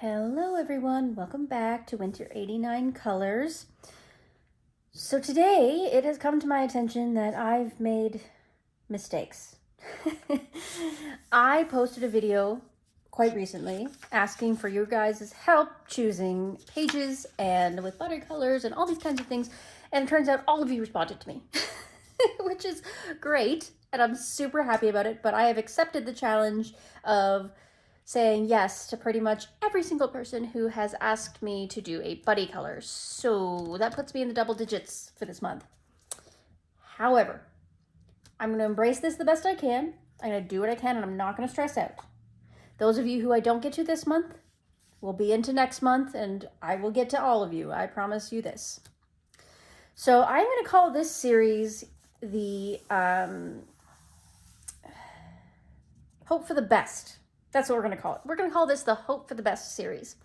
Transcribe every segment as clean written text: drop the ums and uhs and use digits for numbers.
Hello everyone, welcome back to Winter 89 Colors. So today it has come to my attention that I've made mistakes. I posted a video quite recently asking for your guys' help choosing pages and with watercolors and all these kinds of things, and it turns out all of you responded to me, which is great, and I'm super happy about it, but I have accepted the challenge of saying yes to pretty much every single person who has asked me to do a buddy color. So that puts me in the double digits for this month. However, I'm going to embrace this the best I can. I'm going to do what I can, and I'm not going to stress out. Those of you who I don't get to this month will be into next month, and I will get to all of you. I promise you this. So I'm going to call this series the Hope for the Best. That's what we're going to call it. We're going to call this the Hope for the Best series.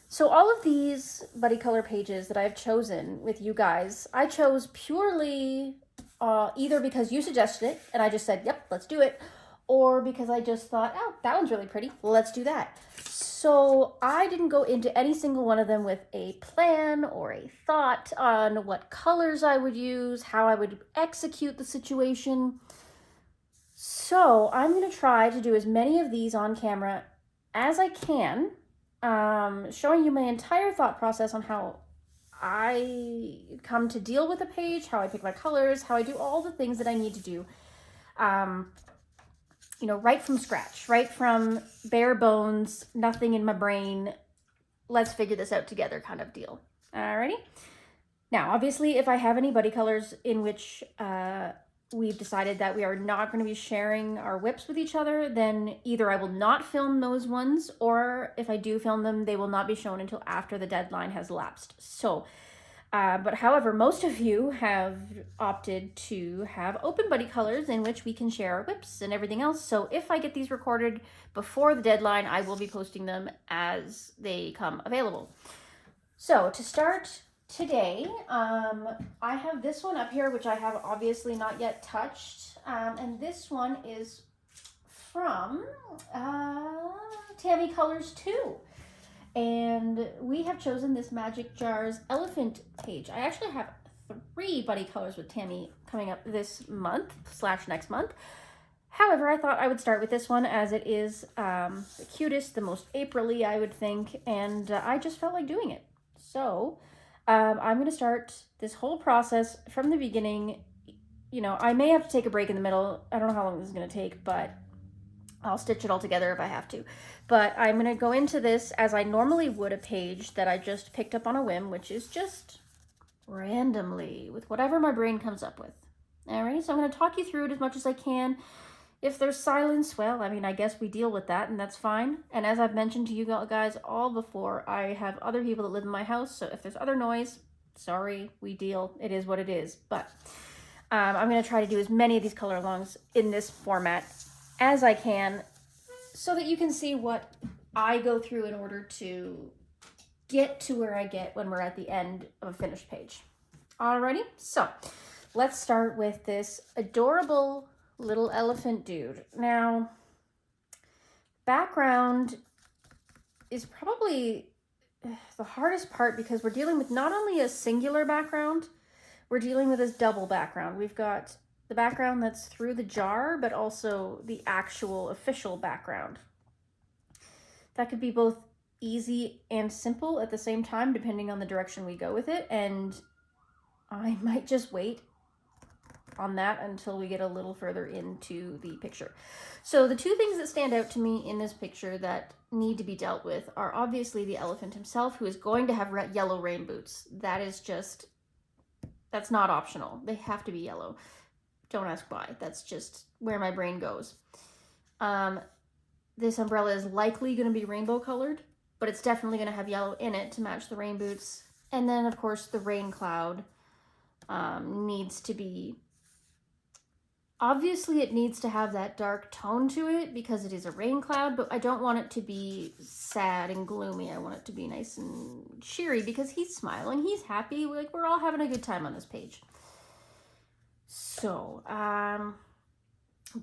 So all of these buddy color pages that I've chosen with you guys, I chose purely either because you suggested it and I just said, yep, let's do it, or because I just thought, oh, that one's really pretty, let's do that. So I didn't go into any single one of them with a plan or a thought on what colors I would use, how I would execute the situation. So I'm going to try to do as many of these on camera as I can, showing you my entire thought process on how I come to deal with a page, how I pick my colors, how I do all the things that I need to do, right from scratch, right from bare bones, nothing in my brain, let's figure this out together kind of deal. Alrighty? Now, obviously, if I have any buddy colors in which we've decided that we are not going to be sharing our whips with each other, then either I will not film those ones, or if I do film them, they will not be shown until after the deadline has lapsed. So, but however, most of you have opted to have open buddy colors in which we can share our whips and everything else. So if I get these recorded before the deadline, I will be posting them as they come available. So to start today, I have this one up here, which I have obviously not yet touched, and this one is from Tammy Colors 2, and we have chosen this Magic Jars Elephant page. I actually have 3 buddy colors with Tammy coming up this month / next month. However, I thought I would start with this one as it is the cutest, the most April-y, I would think, and I just felt like doing it. So I'm going to start this whole process from the beginning. I may have to take a break in the middle. I don't know how long this is going to take, but I'll stitch it all together if I have to. But I'm going to go into this as I normally would a page that I just picked up on a whim, which is just randomly with whatever my brain comes up with. Alrighty, so I'm going to talk you through it as much as I can. If there's silence, well, I guess we deal with that, and that's fine. And as I've mentioned to you guys all before, I have other people that live in my house, so if there's other noise, sorry, we deal. It is what it is. But I'm going to try to do as many of these color alongs in this format as I can so that you can see what I go through in order to get to where I get when we're at the end of a finished page. Alrighty, so let's start with this adorable little elephant dude. Now, background is probably the hardest part because we're dealing with not only a singular background, we're dealing with this double background. We've got the background that's through the jar, but also the actual official background. That could be both easy and simple at the same time, depending on the direction we go with it, and I might just wait on that until we get a little further into the picture. So the 2 things that stand out to me in this picture that need to be dealt with are obviously the elephant himself, who is going to have yellow rain boots. That's not optional. They have to be yellow. Don't ask why. That's just where my brain goes. This umbrella is likely going to be rainbow colored, but it's definitely going to have yellow in it to match the rain boots. And then, of course, the rain cloud needs to be... Obviously, it needs to have that dark tone to it because it is a rain cloud, but I don't want it to be sad and gloomy. I want it to be nice and cheery because he's smiling, he's happy, like we're all having a good time on this page. So,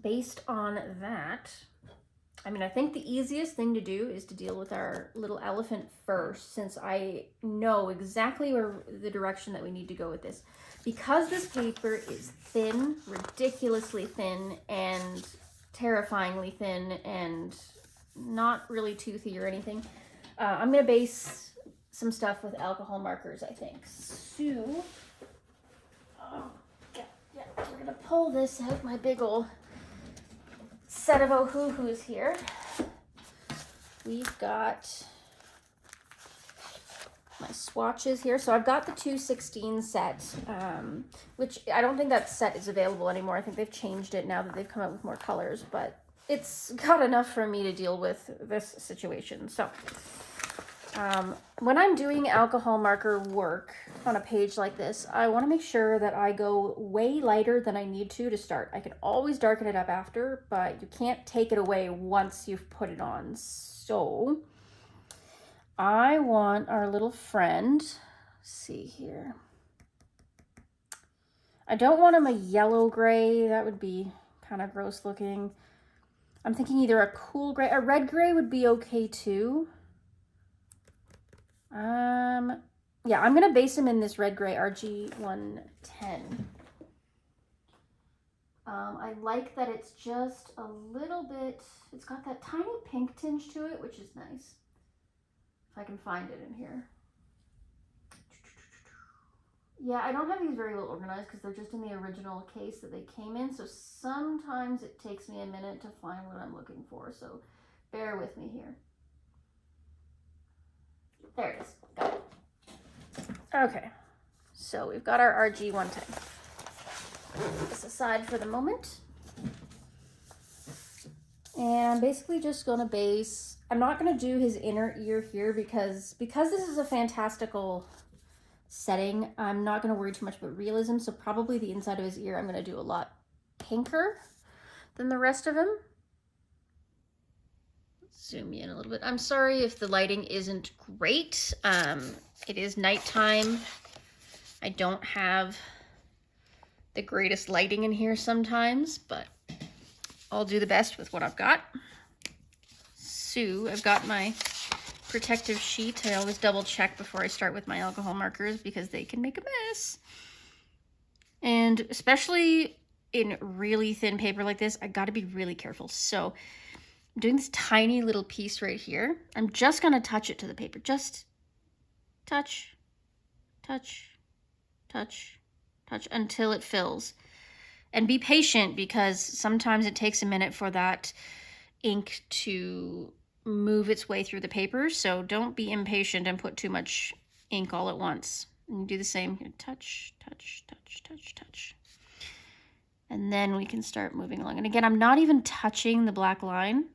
based on that, I mean, I think the easiest thing to do is to deal with our little elephant first, since I know exactly where the direction that we need to go with this. Because this paper is thin, ridiculously thin, and terrifyingly thin, and not really toothy or anything, I'm going to base some stuff with alcohol markers, I think. So, we're going to pull this out, my big old set of Ohuhus here. We've got my swatches here. So I've got the 216 set, which I don't think that set is available anymore. I think they've changed it now that they've come out with more colors, but it's got enough for me to deal with this situation. So when I'm doing alcohol marker work on a page like this, I want to make sure that I go way lighter than I need to start. I can always darken it up after, but you can't take it away once you've put it on. So I want our little friend, let's see here. I don't want him a yellow gray. That would be kind of gross looking. I'm thinking either a cool gray, a red gray would be okay too. Yeah, I'm gonna base him in this red gray RG110. I like that it's just a little bit, it's got that tiny pink tinge to it, which is nice. If I can find it in here. Yeah, I don't have these very well organized because they're just in the original case that they came in, so sometimes it takes me a minute to find what I'm looking for, so bear with me here. There it is. Got it. Okay, so we've got our RG110. Put this aside for the moment. And I'm basically just going to base, I'm not going to do his inner ear here because this is a fantastical setting, I'm not going to worry too much about realism, so probably the inside of his ear I'm going to do a lot pinker than the rest of him. Zoom in a little bit. I'm sorry if the lighting isn't great. It is nighttime. I don't have the greatest lighting in here sometimes, but I'll do the best with what I've got. So I've got my protective sheet. I always double check before I start with my alcohol markers because they can make a mess. And especially in really thin paper like this, I gotta be really careful. So I'm doing this tiny little piece right here. I'm just gonna touch it to the paper. Just touch, touch, touch, touch until it fills. And be patient because sometimes it takes a minute for that ink to move its way through the paper. So don't be impatient and put too much ink all at once. And you do the same. Touch, touch, touch, touch, touch. And then we can start moving along. And again, I'm not even touching the black line.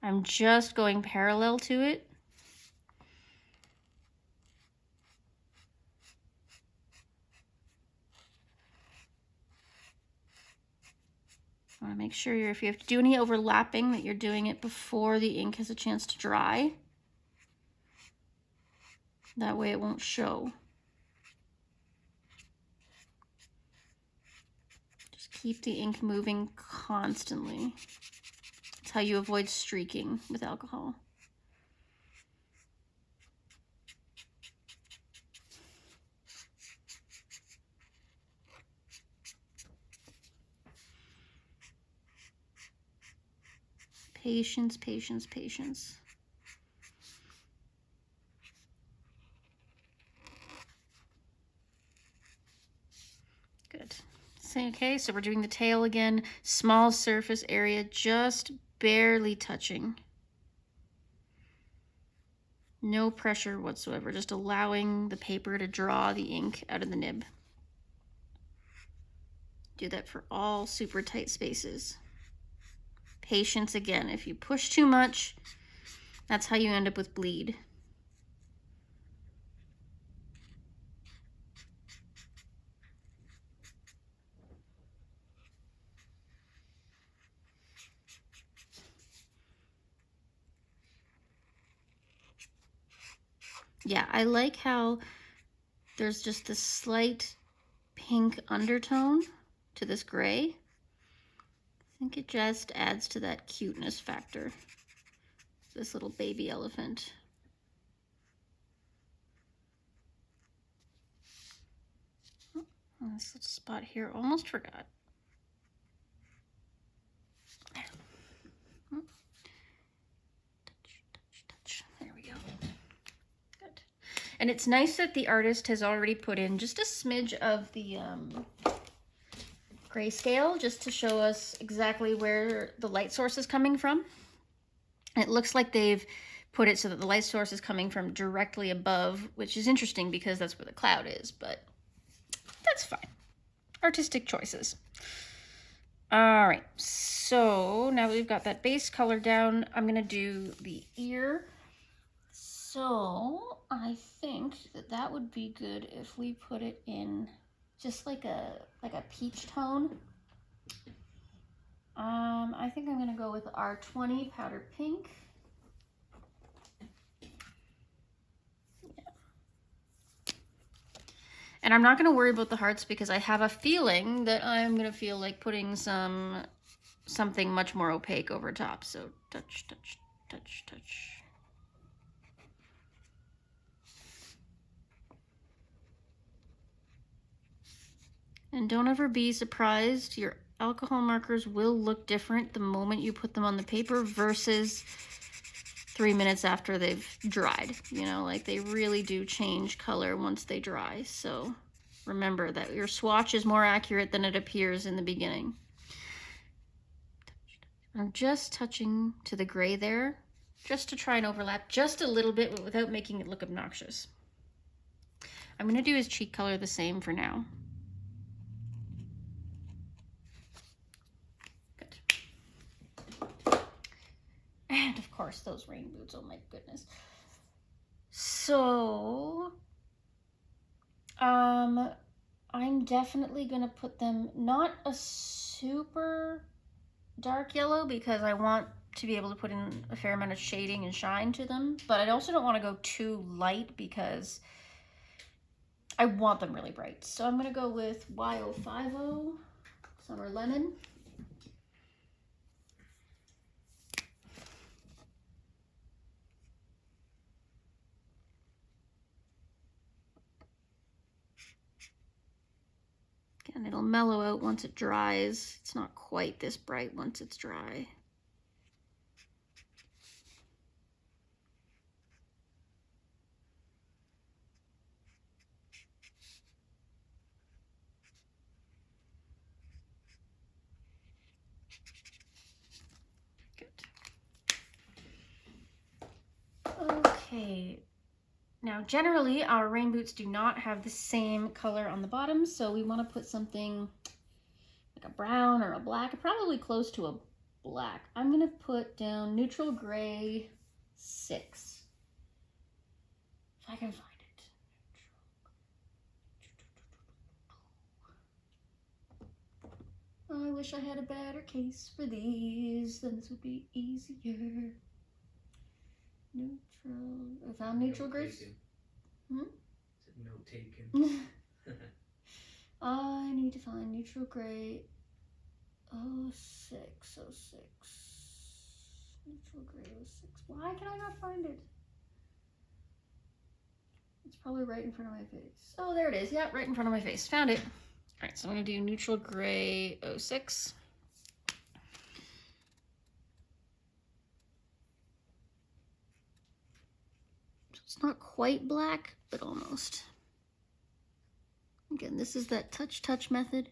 I'm just going parallel to it. I want to make sure if you have to do any overlapping that you're doing it before the ink has a chance to dry. That way it won't show. Just keep the ink moving constantly. That's how you avoid streaking with alcohol. Patience, patience, patience. Good. Okay, so we're doing the tail again. Small surface area, just barely touching. No pressure whatsoever, just allowing the paper to draw the ink out of the nib. Do that for all super tight spaces. Patience again. If you push too much, that's how you end up with bleed. Yeah, I like how there's just this slight pink undertone to this gray. I think it just adds to that cuteness factor. this little baby elephant. Oh, this little spot here, almost forgot. There. Oh. Touch. There we go. Good. And it's nice that the artist has already put in just a smidge of the grayscale just to show us exactly where the light source is coming from. It looks like they've put it so that the light source is coming from directly above, which is interesting because that's where the cloud is, but that's fine. Artistic choices. All right, so now that we've got that base color down, I'm gonna do the ear. So I think that that would be good if we put it in just like a peach tone. I think I'm gonna go with R20 powder pink. And I'm not going to worry about the hearts because I have a feeling that I'm going to feel like putting something much more opaque over top. So touch, touch, touch, touch. And don't ever be surprised. Your alcohol markers will look different the moment you put them on the paper versus 3 minutes after they've dried. You know, like they really do change color once they dry. So remember that your swatch is more accurate than it appears in the beginning. I'm just touching to the gray there, just to try and overlap just a little bit, but without making it look obnoxious. I'm going to do his cheek color the same for now. Good. And of course, those rain boots, oh my goodness. So, I'm definitely going to put them, not a super dark yellow because I want to be able to put in a fair amount of shading and shine to them, but I also don't want to go too light because I want them really bright. So I'm going to go with Y050 Summer Lemon. And it'll mellow out once it dries. It's not quite this bright once it's dry. Good. Okay. Now, generally, our rain boots do not have the same color on the bottom, so we want to put something like a brown or a black, probably close to a black. I'm going to put down neutral gray 6. If I can find it. I wish I had a better case for these, then this would be easier. Neutral. I found neutral grays. Note taken. I need to find neutral gray 06. Neutral gray 06. Why can I not find it? It's probably right in front of my face. Oh, there it is. Yeah, right in front of my face. Found it. All right, so I'm going to do neutral gray 06. It's not quite black, but almost. Again, this is that touch method.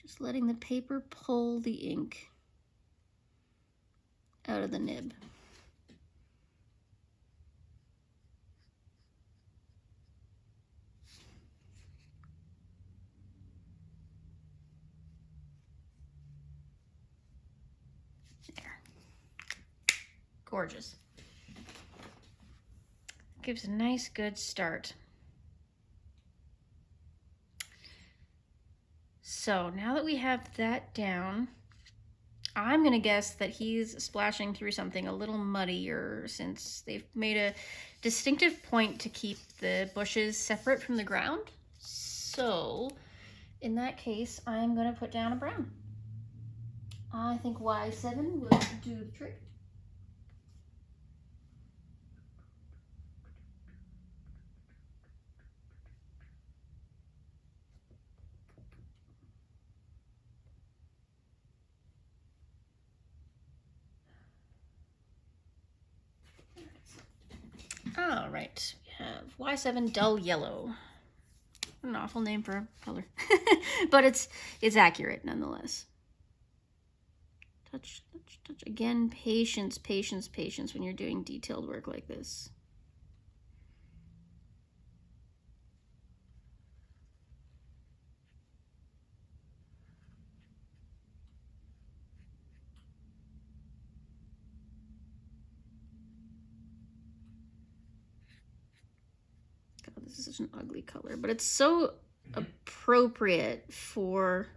Just letting the paper pull the ink out of the nib. There. Gorgeous. Gives a nice, good start. So now that we have that down, I'm going to guess that he's splashing through something a little muddier since they've made a distinctive point to keep the bushes separate from the ground. So in that case, I'm going to put down a brown. I think Y7 will do the trick. right. We have Y7 dull yellow. An awful name for a color. But it's accurate nonetheless. Touch, touch, touch. Again, patience, patience, patience when you're doing detailed work like this. God, this is such an ugly color, but it's so appropriate for,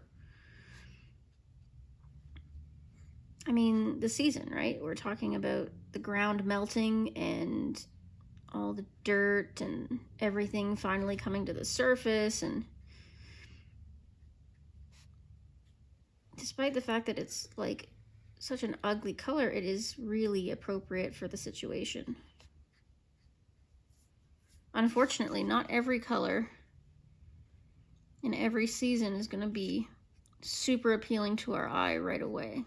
I mean, the season, right? We're talking about the ground melting and all the dirt and everything finally coming to the surface. And despite the fact that it's like such an ugly color, it is really appropriate for the situation. Unfortunately, not every color in every season is going to be super appealing to our eye right away.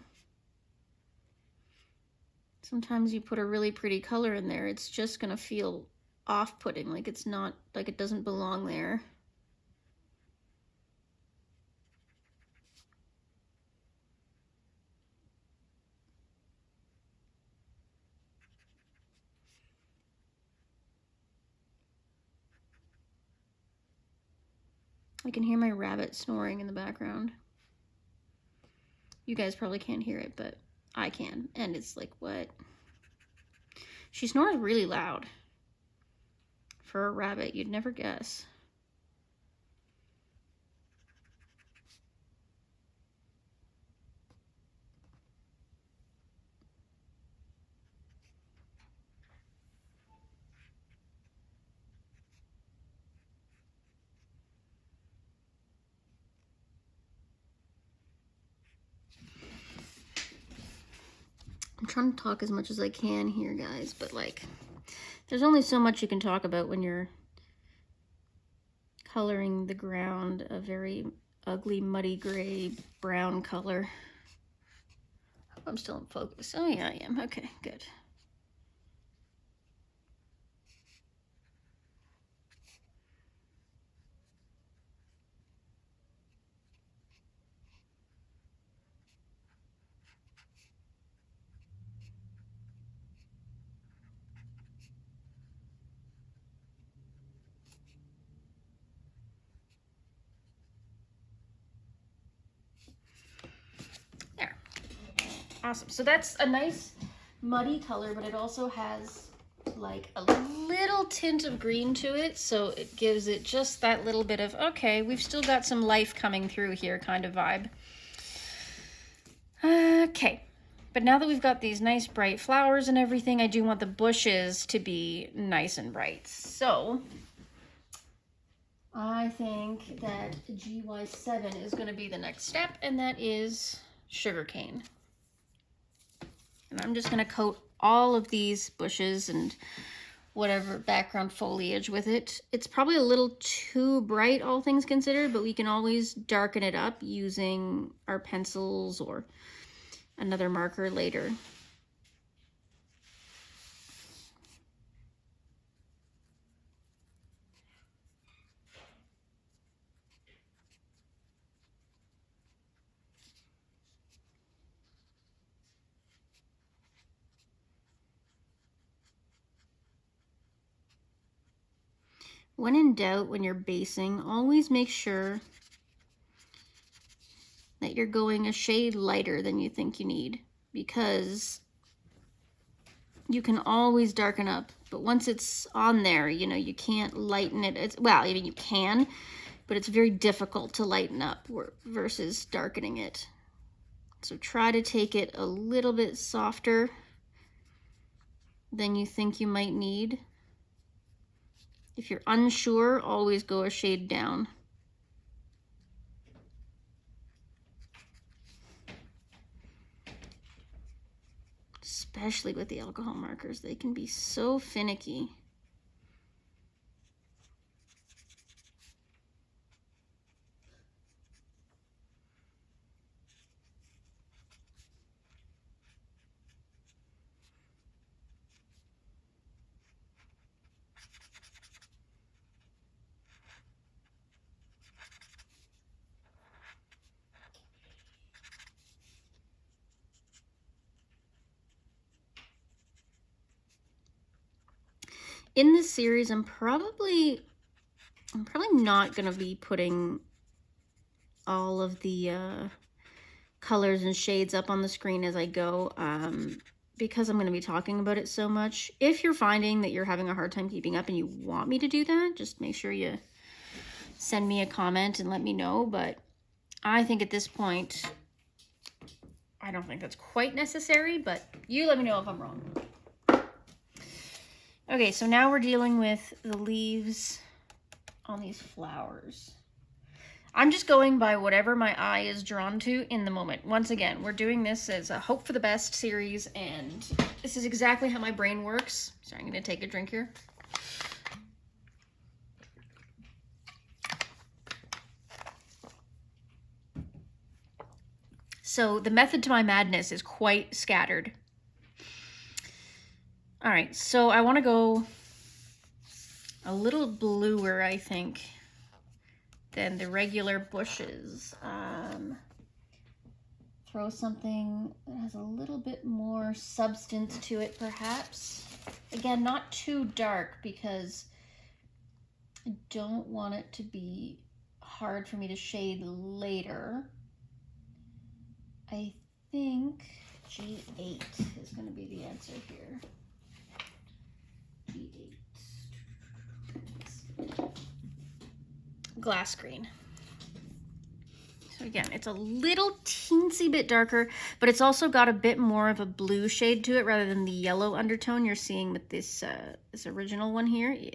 Sometimes you put a really pretty color in there, it's just going to feel off-putting, like it's not, like it doesn't belong there. I can hear my rabbit snoring in the background. You guys probably can't hear it, but I can. And it's like, what? She snores really loud. For a rabbit, you'd never guess. I'm trying to talk as much as I can here, guys, but like, there's only so much you can talk about when you're coloring the ground a very ugly, muddy gray brown color. I'm still in focus. Oh yeah, I am. Okay, good. There. Awesome. So that's a nice muddy color, but it also has like a little tint of green to it, so it gives it just that little bit of, okay, we've still got some life coming through here kind of vibe. Okay, but now that we've got these nice bright flowers and everything, I do want the bushes to be nice and bright. So I think that GY7 is going to be the next step, and that is sugarcane. And I'm just going to coat all of these bushes and whatever background foliage with it. It's probably a little too bright, all things considered, but we can always darken it up using our pencils or another marker later. When in doubt, when you're basing, always make sure that you're going a shade lighter than you think you need, because you can always darken up, but once it's on there, you know, you can't lighten it. Well, I mean, you can, but it's very difficult to lighten up versus darkening it. So try to take it a little bit softer than you think you might need. If you're unsure, always go a shade down. Especially with the alcohol markers, they can be so finicky. in this series, I'm probably not going to be putting all of the colors and shades up on the screen as I go, because I'm going to be talking about it so much. If you're finding that you're having a hard time keeping up and you want me to do that, just make sure you send me a comment and let me know. But I think at this point, I don't think that's quite necessary, but you let me know if I'm wrong. Okay, so now we're dealing with the leaves on these flowers. I'm just going by whatever my eye is drawn to in the moment. Once again, we're doing this as a Hope for the Best series, and this is exactly how my brain works. Sorry, I'm going to take a drink here. So the method to my madness is quite scattered. All right, so I want to go a little bluer, I think, than the regular bushes. Throw something that has a little bit more substance to it, perhaps. Again, not too dark, because I don't want it to be hard for me to shade later. I think G8 is going to be the answer here. G8. Glass green. So again, it's a little teensy bit darker, but it's also got a bit more of a blue shade to it rather than the yellow undertone you're seeing with this this original one here. Yeah.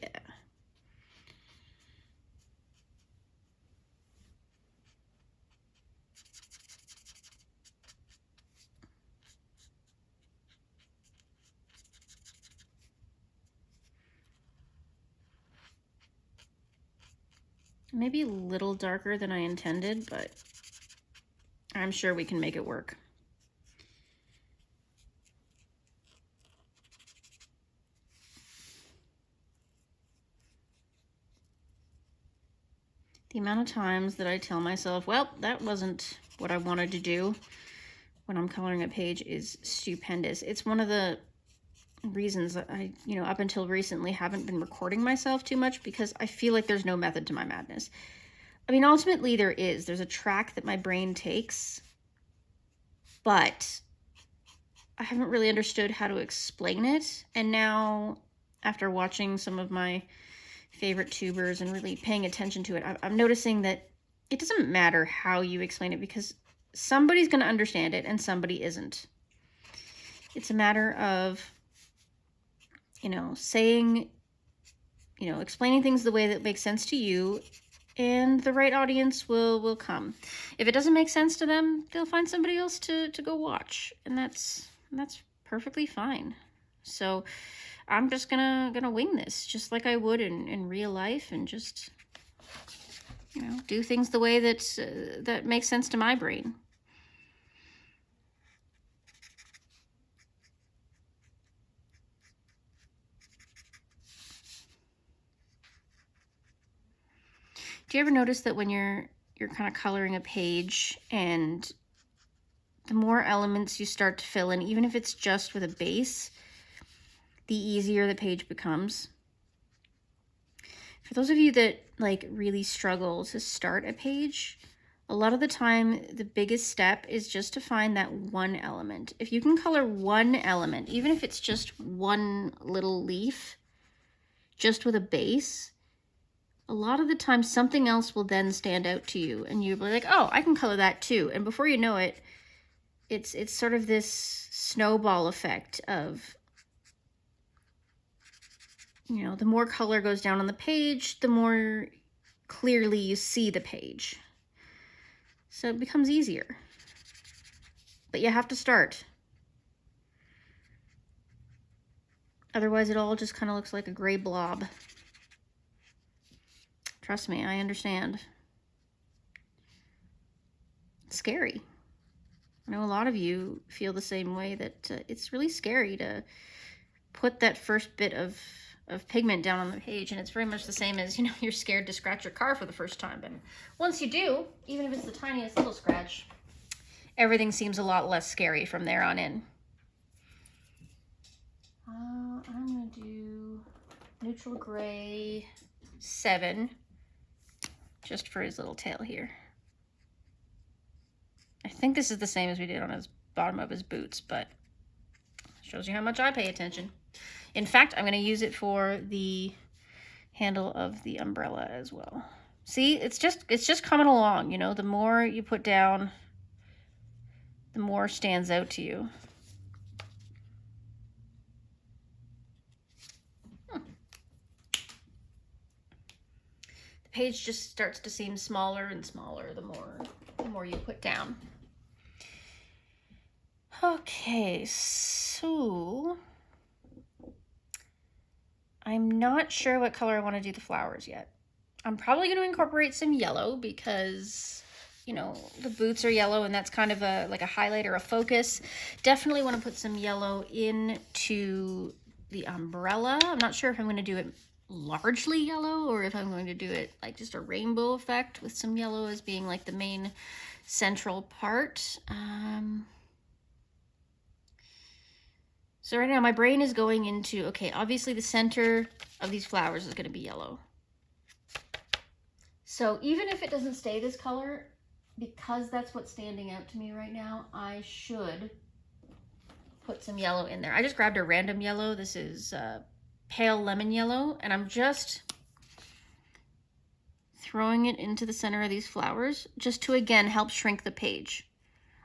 Maybe a little darker than I intended, but I'm sure we can make it work. The amount of times that I tell myself, well, that wasn't what I wanted to do when I'm coloring a page is stupendous. It's one of the reasons that I, up until recently haven't been recording myself too much, because I feel like there's no method to my madness. I mean, ultimately there is. There's a track that my brain takes, but I haven't really understood how to explain it. And now, after watching some of my favorite tubers and really paying attention to it, I'm noticing that it doesn't matter how you explain it, because somebody's going to understand it and somebody isn't. It's a matter of, saying, explaining things the way that makes sense to you, and the right audience will come. If it doesn't make sense to them, they'll find somebody else to go watch, and that's perfectly fine. So I'm just gonna wing this, just like I would in real life, and just do things the way that makes sense to my brain. Do you ever notice that when you're kind of coloring a page, and the more elements you start to fill in, even if it's just with a base, the easier the page becomes? For those of you that really struggle to start a page, a lot of the time the biggest step is just to find that one element. If you can color one element, even if it's just one little leaf, just with a base, a lot of the time something else will then stand out to you, and you'll be like, oh, I can color that too. And before you know it, it's sort of this snowball effect of, the more color goes down on the page, the more clearly you see the page. So it becomes easier. But you have to start. Otherwise it all just kind of looks like a gray blob. Trust me, I understand. It's scary. I know a lot of you feel the same way, that it's really scary to put that first bit of pigment down on the page, and it's very much the same as, you're scared to scratch your car for the first time. But once you do, even if it's the tiniest little scratch, everything seems a lot less scary from there on in. I'm going to do neutral gray 7, just for his little tail here. I think this is the same as we did on his bottom of his boots, but shows you how much I pay attention. In fact, I'm going to use it for the handle of the umbrella as well. See, it's just coming along, you know, the more you put down, the more stands out to you. The page just starts to seem smaller and smaller the more you put down. Okay, so I'm not sure what color I want to do the flowers yet. I'm probably going to incorporate some yellow because, you know, the boots are yellow and that's kind of like a highlight or a focus. Definitely want to put some yellow into the umbrella. I'm not sure if I'm going to do it largely yellow or if I'm going to do it like just a rainbow effect with some yellow as being like the main central part. So right now my brain is going into, okay, obviously the center of these flowers is going to be yellow. So even if it doesn't stay this color, because that's what's standing out to me right now, I should put some yellow in there. I just grabbed a random yellow. This is pale lemon yellow, and I'm just throwing it into the center of these flowers just to, again, help shrink the page.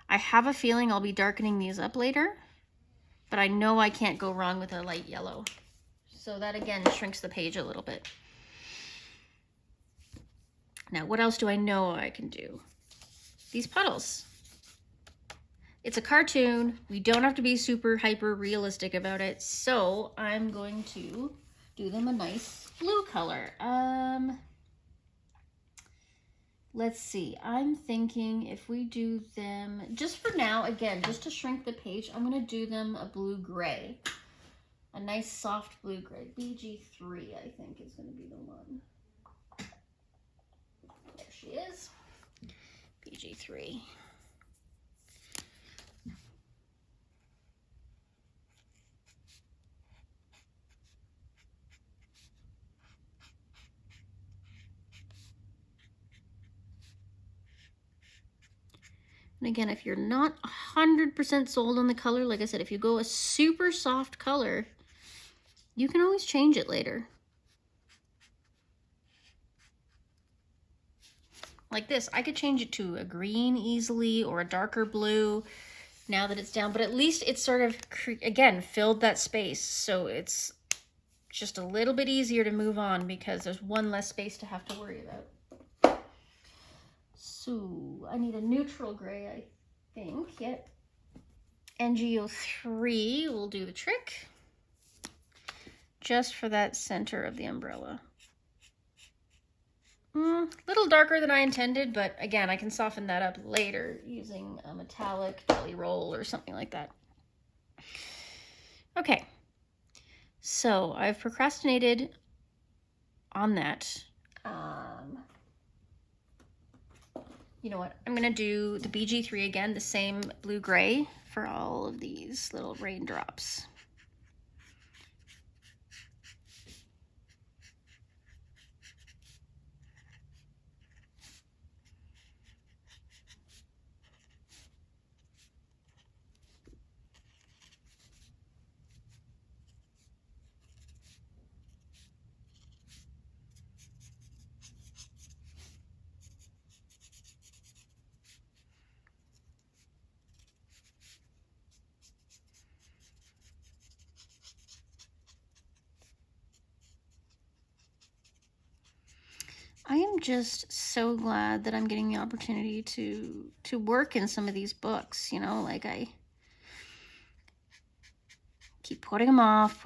I have a feeling I'll be darkening these up later, but I know I can't go wrong with a light yellow. So that, again, shrinks the page a little bit. Now, what else do I know I can do? These puddles. It's a cartoon. We don't have to be super hyper realistic about it. So I'm going to do them a nice blue color. Let's see. I'm thinking if we do them, just for now, again, just to shrink the page, I'm going to do them a blue-gray. A nice soft blue-gray. BG3, I think, is going to be the one. There she is. BG3. And again, if you're not 100% sold on the color, like I said, if you go a super soft color, you can always change it later. Like this, I could change it to a green easily or a darker blue now that it's down, but at least it's sort of, again, filled that space. So it's just a little bit easier to move on because there's one less space to have to worry about. So I need a neutral gray, I think. Yep. NGO3 will do the trick just for that center of the umbrella. Little darker than I intended, but again, I can soften that up later using a metallic jelly roll or something like that. Okay, so I've procrastinated on that. You know what? I'm going to do the BG3 again, the same blue-gray for all of these little raindrops. I am just so glad that I'm getting the opportunity to work in some of these books, you know, like I keep putting them off,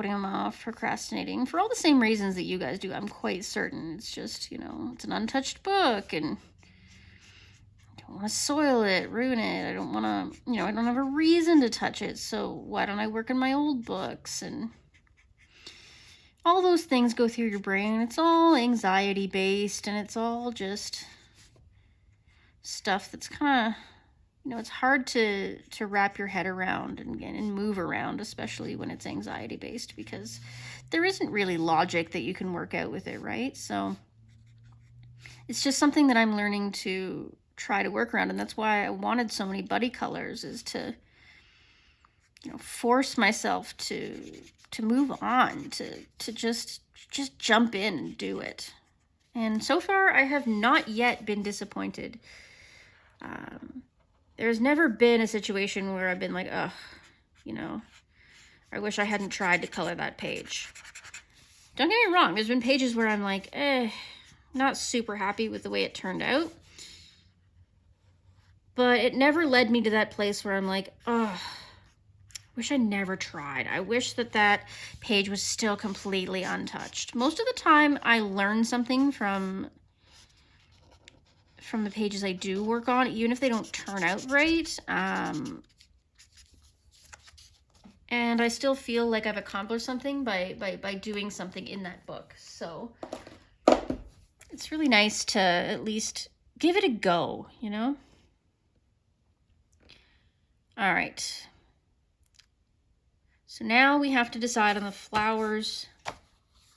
procrastinating for all the same reasons that you guys do. I'm quite certain it's just, you know, it's an untouched book and I don't want to soil it, ruin it. I don't want to, you know, I don't have a reason to touch it. So why don't I work in my old books? And all those things go through your brain. It's all anxiety based and it's all just stuff that's kind of, you know, it's hard to wrap your head around and move around, especially when it's anxiety based, because there isn't really logic that you can work out with it, right? So it's just something that I'm learning to try to work around, and that's why I wanted so many buddy colors, is to, you know, force myself to move on, to just jump in and do it. And so far, I have not yet been disappointed. There's never been a situation where I've been like, ugh, you know, I wish I hadn't tried to color that page. Don't get me wrong, there's been pages where I'm like, not super happy with the way it turned out. But it never led me to that place where I'm like, oh, wish I never tried. I wish that page was still completely untouched. Most of the time, I learn something from the pages I do work on, even if they don't turn out right. And I still feel like I've accomplished something by doing something in that book. So it's really nice to at least give it a go, you know? All right. So now we have to decide on the flowers,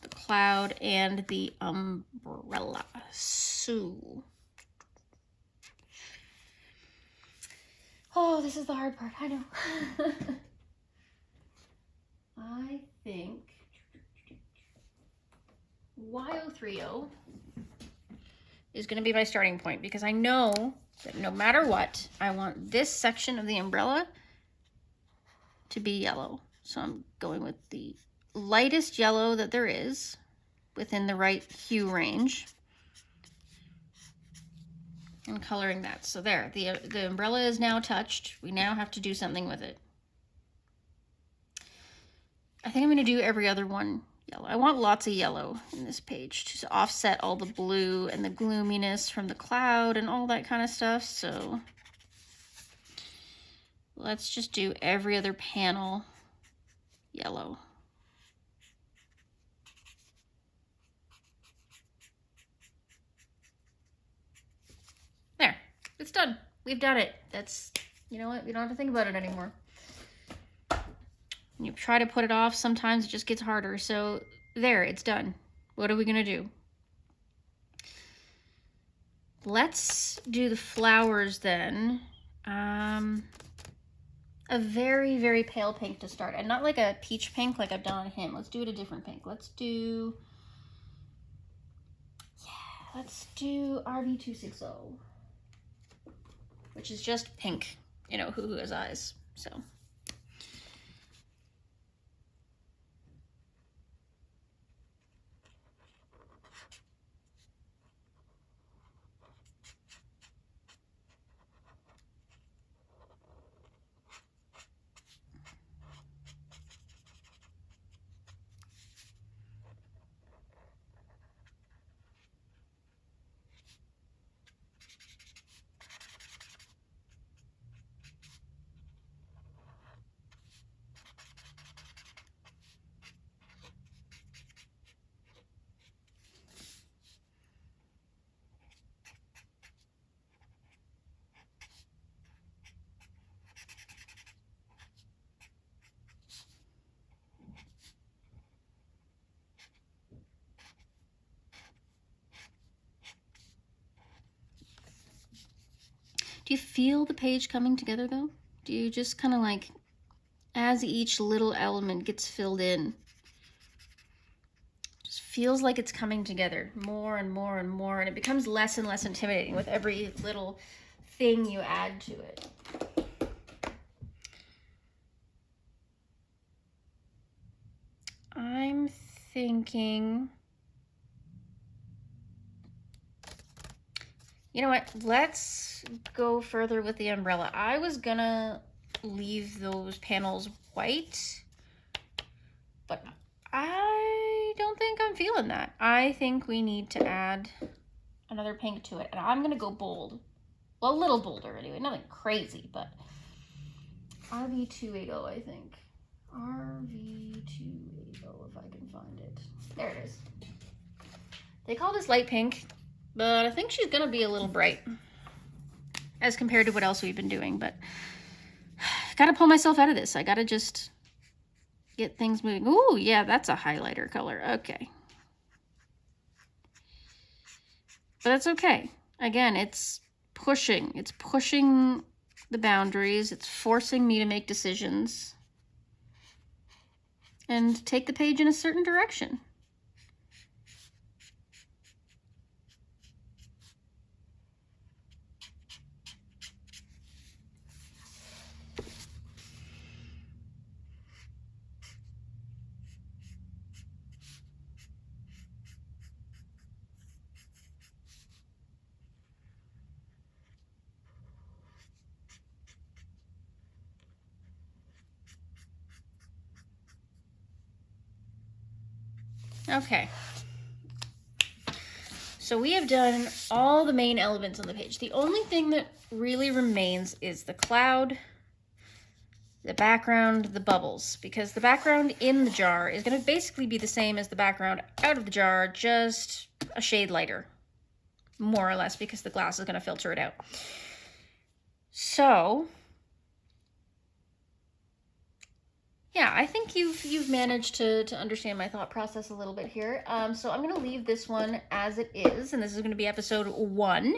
the cloud, and the umbrella. So, oh, this is the hard part, I know. I think Y030 is going to be my starting point, because I know that no matter what, I want this section of the umbrella to be yellow. So I'm going with the lightest yellow that there is within the right hue range and coloring that. So there, the umbrella is now touched. We now have to do something with it. I think I'm going to do every other one yellow. I want lots of yellow in this page to offset all the blue and the gloominess from the cloud and all that kind of stuff. So let's just do every other panel yellow. There, it's done. We've done it. That's, you know what? We don't have to think about it anymore. You try to put it off, sometimes it just gets harder. So there, it's done. What are we gonna do? Let's do the flowers then. A very, very pale pink to start, and not like a peach pink like I've done on him. Let's do it a different pink. Let's do RV260, which is just pink, you know, Ohuhu has eyes, so. Do you feel the page coming together though? Do you just kind of like, as each little element gets filled in, just feels like it's coming together more and more and more, and it becomes less and less intimidating with every little thing you add to it. I'm thinking, you know what, let's go further with the umbrella. I was gonna leave those panels white, but I don't think I'm feeling that. I think we need to add another pink to it, and I'm gonna go bold. Well, a little bolder anyway, nothing crazy, but RV280, I think. RV280, if I can find it. There it is. They call this light pink, but I think she's gonna be a little bright. as compared to what else we've been doing, but gotta pull myself out of this. I gotta just get things moving. Ooh, yeah, that's a highlighter color. Okay. But that's okay. Again, it's pushing. It's pushing the boundaries. It's forcing me to make decisions and take the page in a certain direction. Okay. So we have done all the main elements on the page. The only thing that really remains is the cloud, the background, the bubbles, because the background in the jar is going to basically be the same as the background out of the jar, just a shade lighter, more or less, because the glass is going to filter it out. So yeah, I think you've managed to understand my thought process a little bit here. So I'm going to leave this one as it is, and this is going to be episode 1.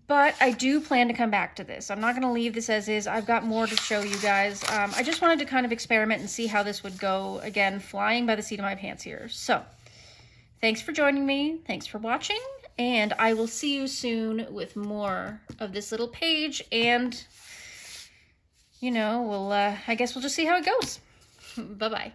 But I do plan to come back to this. I'm not going to leave this as is. I've got more to show you guys. I just wanted to kind of experiment and see how this would go. Again, flying by the seat of my pants here. So thanks for joining me. Thanks for watching. And I will see you soon with more of this little page. And, you know, I guess we'll just see how it goes. Bye-bye.